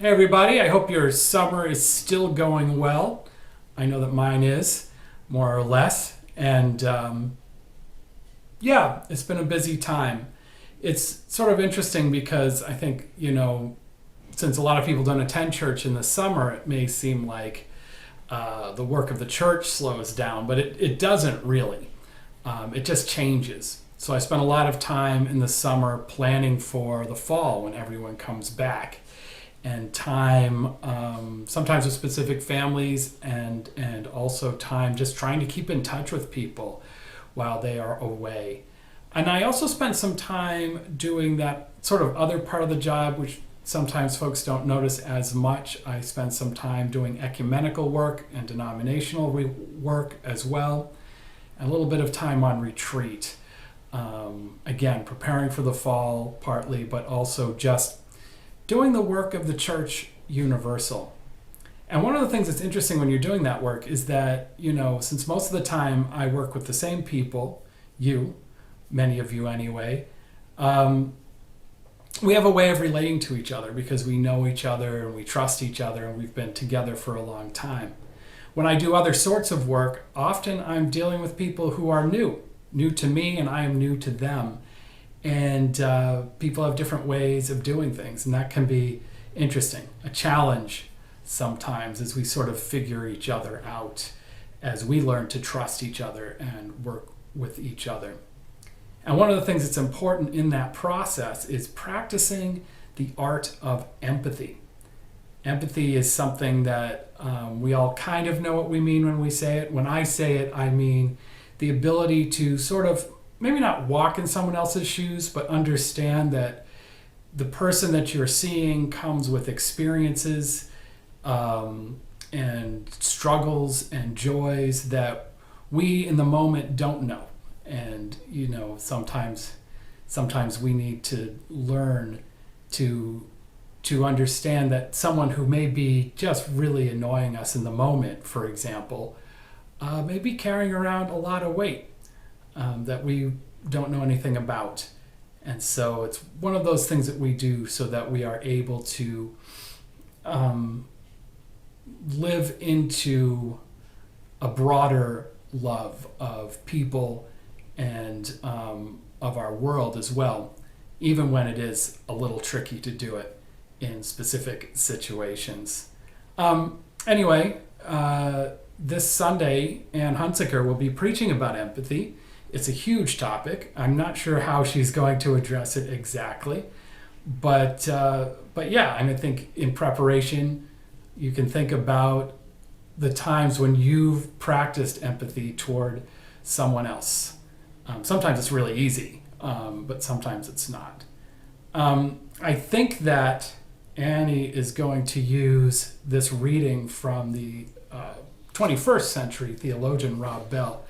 Hey everybody, I hope your summer is still going well. I know that mine is, more or less. And yeah, it's been a busy time. It's sort of interesting because I think, since a lot of people don't attend church in the summer, it may seem like the work of the church slows down, but it doesn't really. It just changes. So I spent a lot of time in the summer planning for the fall when everyone comes back, and time sometimes with specific families, and also time just trying to keep in touch with people while they are away. And I also spent some time doing that sort of other part of the job, which sometimes folks don't notice as much. I spent some time doing ecumenical work and denominational work as well, and a little bit of time on retreat. Again, preparing for the fall partly, but also just doing the work of the church universal. And one of the things that's interesting when you're doing that work is that, since most of the time I work with the same people, many of you anyway, we have a way of relating to each other because we know each other and we trust each other and we've been together for a long time. When I do other sorts of work, often I'm dealing with people who are new to me, and I am new to them. And people have different ways of doing things, and that can be interesting, a challenge sometimes as we sort of figure each other out, as we learn to trust each other and work with each other. And one of the things that's important in that process is practicing the art of empathy. Empathy is something that we all kind of know what we mean when we say it. When I say it, I mean the ability to sort of maybe not walk in someone else's shoes, but understand that the person that you're seeing comes with experiences and struggles and joys that we in the moment don't know. And sometimes we need to learn to understand that someone who may be just really annoying us in the moment, for example, may be carrying around a lot of weight that we don't know anything about. And so it's one of those things that we do so that we are able to live into a broader love of people and of our world as well, even when it is a little tricky to do it in specific situations. Anyway, this Sunday, Ann Hunsaker will be preaching about empathy. It's a huge topic. I'm not sure how she's going to address it exactly, but yeah, I think in preparation, you can think about the times when you've practiced empathy toward someone else. Sometimes it's really easy, but sometimes it's not. I think that Annie is going to use this reading from the 21st century theologian Rob Bell.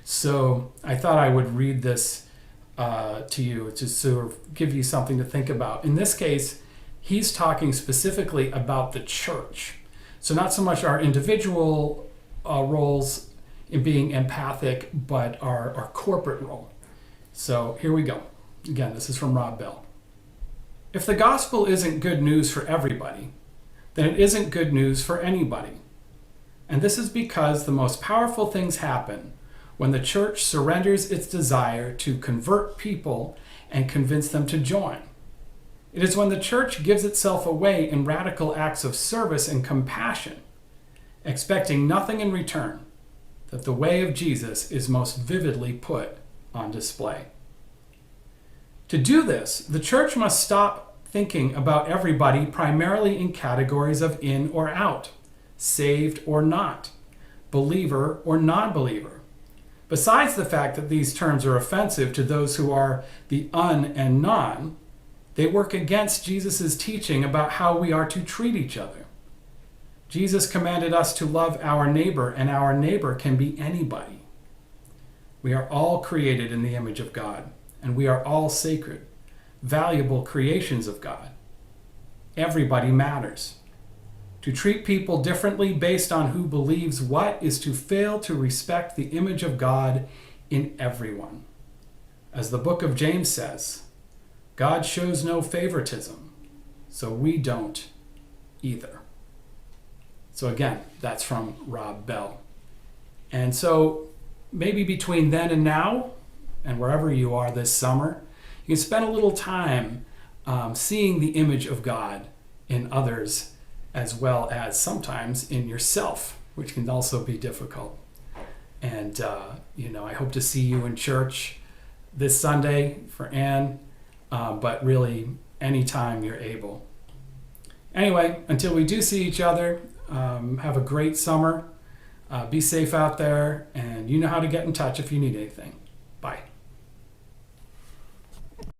So I thought I would read this to you to sort of give you something to think about. In this case, he's talking specifically about the church. So not so much our individual roles in being empathic, but our corporate role. So here we go. Again, this is from Rob Bell. If the gospel isn't good news for everybody, then it isn't good news for anybody. And this is because the most powerful things happen when the church surrenders its desire to convert people and convince them to join. It is when the church gives itself away in radical acts of service and compassion, expecting nothing in return, that the way of Jesus is most vividly put on display. To do this, the church must stop thinking about everybody primarily in categories of in or out, saved or not, believer or non-believer. Besides the fact that these terms are offensive to those who are the un and non, they work against Jesus' teaching about how we are to treat each other. Jesus commanded us to love our neighbor, and our neighbor can be anybody. We are all created in the image of God, and we are all sacred, valuable creations of God. Everybody matters. To treat people differently based on who believes what is to fail to respect the image of God in everyone. As the book of James says, God shows no favoritism, so we don't either. So again, that's from Rob Bell. And so maybe between then and now, and wherever you are this summer, you can spend a little time seeing the image of God in others, as well as sometimes in yourself, which can also be difficult. And, I hope to see you in church this Sunday for Anne, but really anytime you're able. Anyway, until we do see each other, have a great summer. Be safe out there, and you know how to get in touch if you need anything.